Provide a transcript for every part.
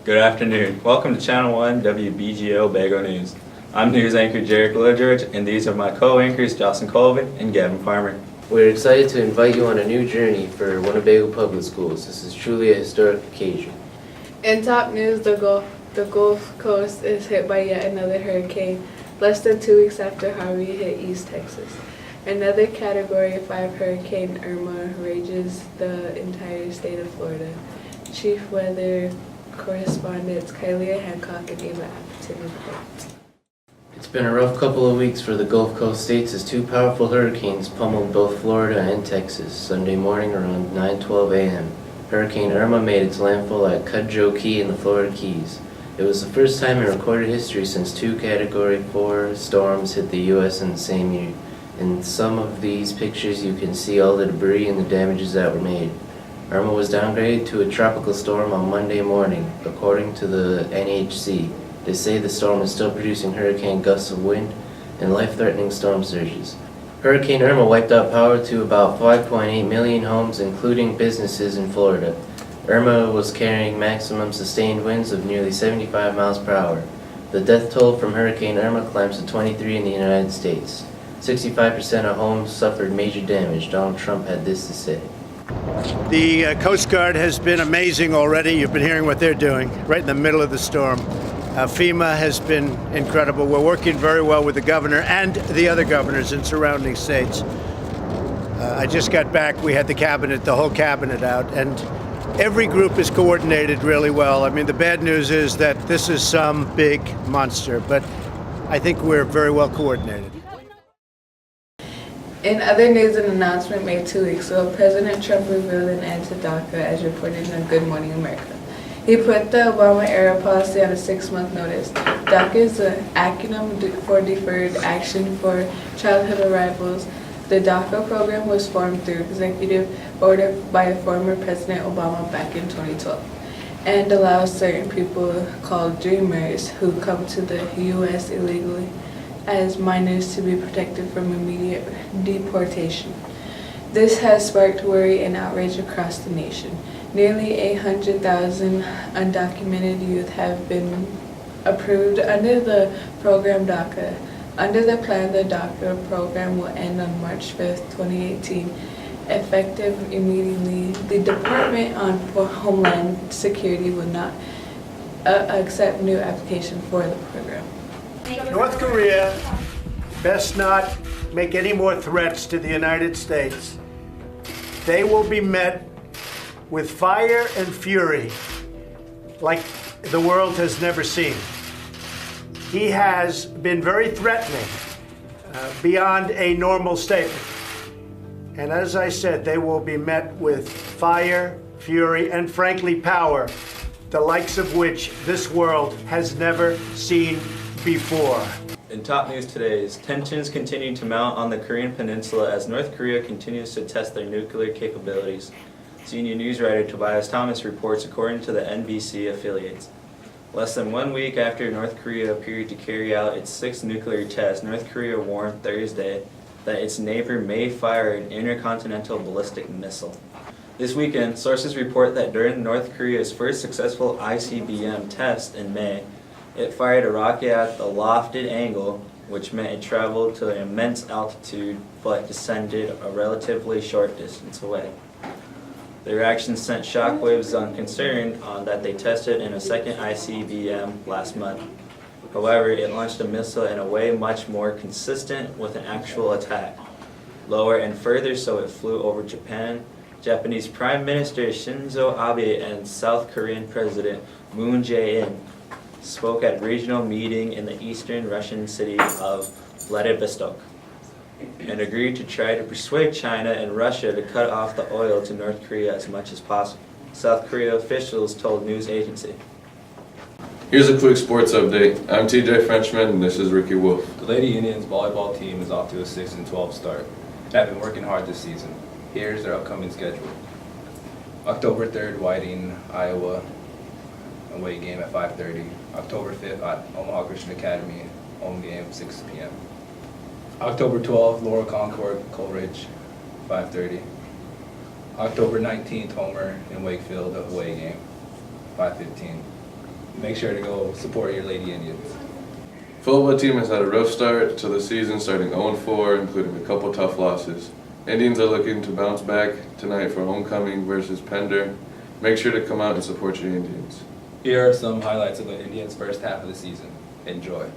Good afternoon. Welcome to Channel 1 WBGO Bago News. I'm news anchor Jarek Lillardgeorge, and these are my co-anchors Jocelyn Colvin and Gavin Farmer. We're excited to invite you on a new journey for Winnebago Public Schools. This is truly a historic occasion. In top news, the Gulf Coast is hit by yet another hurricane, less than 2 weeks after Harvey hit East Texas. Another Category 5 Hurricane Irma rages the entire state of Florida. Chief Weather Correspondents Kylie Hancock and Ava Appleton report. It's been a rough couple of weeks for the Gulf Coast states as two powerful hurricanes pummeled both Florida and Texas Sunday morning around 9:12 a.m. Hurricane Irma made its landfall at Cudjoe Key in the Florida Keys. It was the first time in recorded history since two Category 4 storms hit the U.S. in the same year. In some of these pictures you can see all the debris and the damages that were made. Irma was downgraded to a tropical storm on Monday morning, according to the NHC. They say the storm is still producing hurricane gusts of wind and life-threatening storm surges. Hurricane Irma wiped out power to about 5.8 million homes, including businesses in Florida. Irma was carrying maximum sustained winds of nearly 75 miles per hour. The death toll from Hurricane Irma climbs to 23 in the United States. 65% of homes suffered major damage. Donald Trump had this to say. The Coast Guard has been amazing already. You've been hearing what they're doing right in the middle of the storm. FEMA has been incredible. We're working very well with the governor and the other governors in surrounding states. I just got back. We had the whole cabinet out, and every group is coordinated really well. I mean, the bad news is that this is some big monster, but I think we're very well coordinated. In other news, an announcement made 2 weeks ago, President Trump revealed an end to DACA as reported in Good Morning America. He put the Obama-era policy on a 6-month notice. DACA is an acronym for Deferred Action for Childhood Arrivals. The DACA program was formed through executive order by former President Obama back in 2012 and allows certain people called Dreamers who come to the U.S. illegally as minors to be protected from immediate deportation. This has sparked worry and outrage across the nation. Nearly 800,000 undocumented youth have been approved under the program DACA. Under the plan, the DACA program will end on March 5th, 2018. Effective immediately, the Department of Homeland Security will not accept new applications for the program. North Korea best not make any more threats to the United States. They will be met with fire and fury like the world has never seen. He has been very threatening beyond a normal statement. And as I said, they will be met with fire, fury, and frankly power, the likes of which this world has never seen before. In top news today is tensions continue to mount on the Korean Peninsula as North Korea continues to test their nuclear capabilities. Senior news writer Tobias Thomas reports according to the NBC affiliates. Less than 1 week after North Korea appeared to carry out its 6th nuclear test, North Korea warned Thursday that its neighbor may fire an intercontinental ballistic missile. This weekend, sources report that during North Korea's first successful ICBM test in May, it fired a rocket at the lofted angle, which meant it traveled to an immense altitude but descended a relatively short distance away. The reaction sent shockwaves on concern that they tested in a second ICBM last month. However, it launched a missile in a way much more consistent with an actual attack. Lower and further so it flew over Japan. Japanese Prime Minister Shinzo Abe and South Korean President Moon Jae-in spoke at a regional meeting in the eastern Russian city of Vladivostok and agreed to try to persuade China and Russia to cut off the oil to North Korea as much as possible, South Korea officials told news agency. Here's a quick sports update. I'm TJ Frenchman and this is Ricky Wolf. The Lady Union's volleyball team is off to a 6-12 start. They have been working hard this season. Here's their upcoming schedule. October 3rd, Whiting, Iowa, away game at 5:30. October 5th at Omaha Christian Academy, home game 6 p.m. October 12th, Laurel Concord, Coleridge, 5:30. October 19th, Homer in Wakefield, away game, 5:15. make sure to go support your Lady Indians. Football team has had a rough start to the season, starting 0-4, including a couple tough losses. Indians are looking to bounce back tonight for homecoming versus Pender. Make sure to come out and support your Indians. Here are some highlights of the Indians' first half of the season. Enjoy.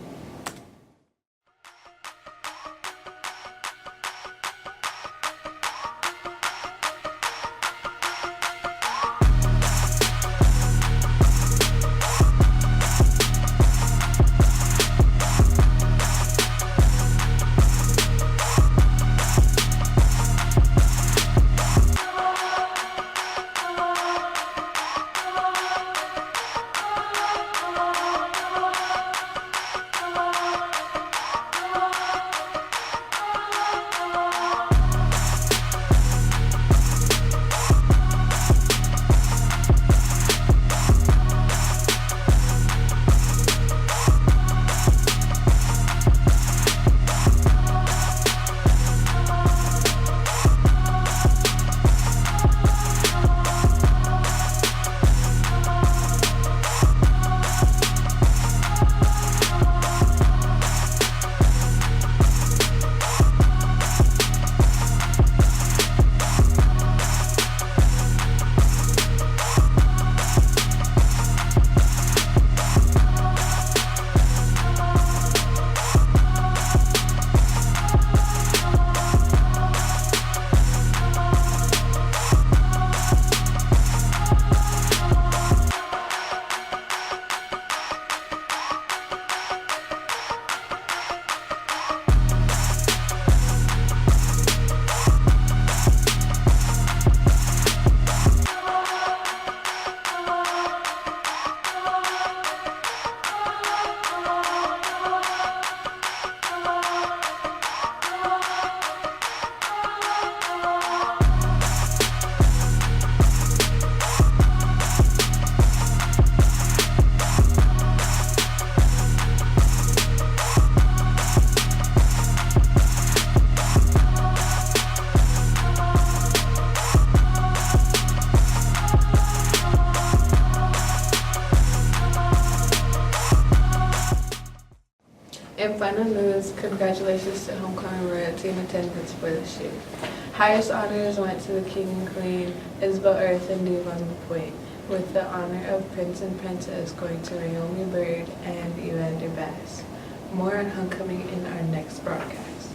In final news, congratulations to homecoming royal team attendance for this year. Highest honors went to the King and Queen, Isabel Earth, and Devon LaPointe, with the honor of Prince and Princess going to Naomi Bird and Evander Bass. More on homecoming in our next broadcast.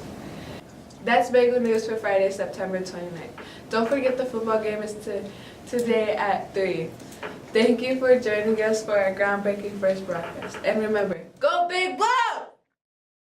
That's Bago News for Friday, September 29th. Don't forget the football game is today at 3. Thank you for joining us for our groundbreaking first broadcast. And remember,